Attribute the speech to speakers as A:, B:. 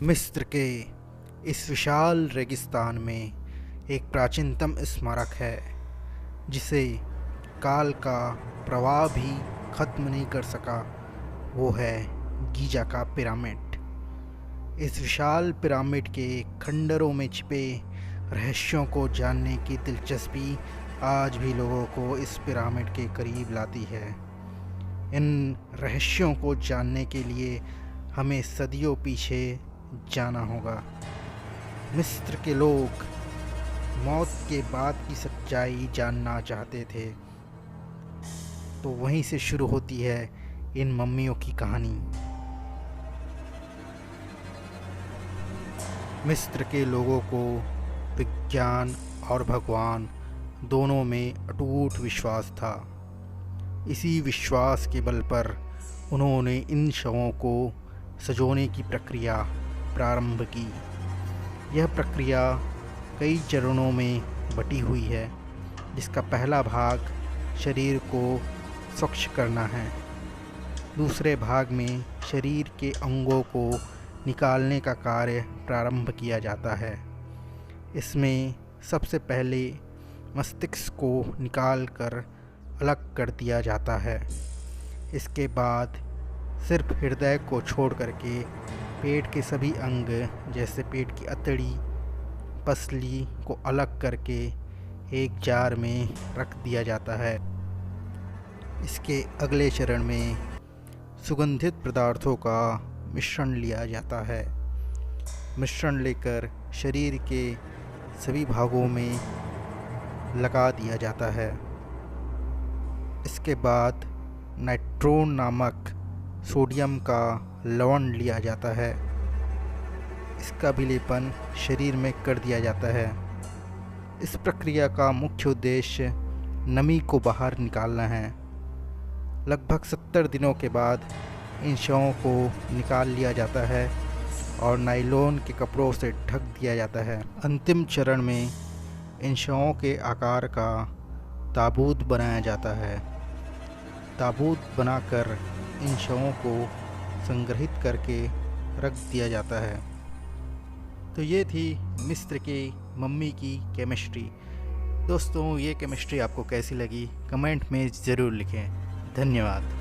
A: मिस्र के इस विशाल रेगिस्तान में एक प्राचीनतम स्मारक है जिसे काल का प्रवाह भी ख़त्म नहीं कर सका। वो है गीज़ा का पिरामिड। इस विशाल पिरामिड के खंडरों में छिपे रहस्यों को जानने की दिलचस्पी आज भी लोगों को इस पिरामिड के करीब लाती है। इन रहस्यों को जानने के लिए हमें सदियों पीछे जाना होगा। मिस्र के लोग मौत के बाद की सच्चाई जानना चाहते थे, तो वहीं से शुरू होती है इन मम्मियों की कहानी। मिस्र के लोगों को विज्ञान और भगवान दोनों में अटूट विश्वास था। इसी विश्वास के बल पर उन्होंने इन शवों को सजोने की प्रक्रिया प्रारंभ की। यह प्रक्रिया कई चरणों में बटी हुई है, जिसका पहला भाग शरीर को स्वच्छ करना है। दूसरे भाग में शरीर के अंगों को निकालने का कार्य प्रारंभ किया जाता है। इसमें सबसे पहले मस्तिष्क को निकालकर अलग कर दिया जाता है। इसके बाद सिर्फ हृदय को छोड़ करके पेट के सभी अंग जैसे पेट की अतड़ी, पसली को अलग करके एक जार में रख दिया जाता है। इसके अगले चरण में सुगंधित पदार्थों का मिश्रण लिया जाता है। मिश्रण लेकर शरीर के सभी भागों में लगा दिया जाता है। इसके बाद नाइट्रोन नामक सोडियम का लवण लिया जाता है। इसका विलेपन शरीर में कर दिया जाता है। इस प्रक्रिया का मुख्य उद्देश्य नमी को बाहर निकालना है। लगभग 70 दिनों के बाद इन शवों को निकाल लिया जाता है और नायलॉन के कपड़ों से ढक दिया जाता है। अंतिम चरण में इन शवों के आकार का ताबूत बनाया जाता है। ताबूत बनाकर इन शवों को संग्रहित करके रख दिया जाता है। तो ये थी मिस्र के मम्मी की केमिस्ट्री। दोस्तों, ये केमिस्ट्री आपको कैसी लगी कमेंट में ज़रूर लिखें। धन्यवाद।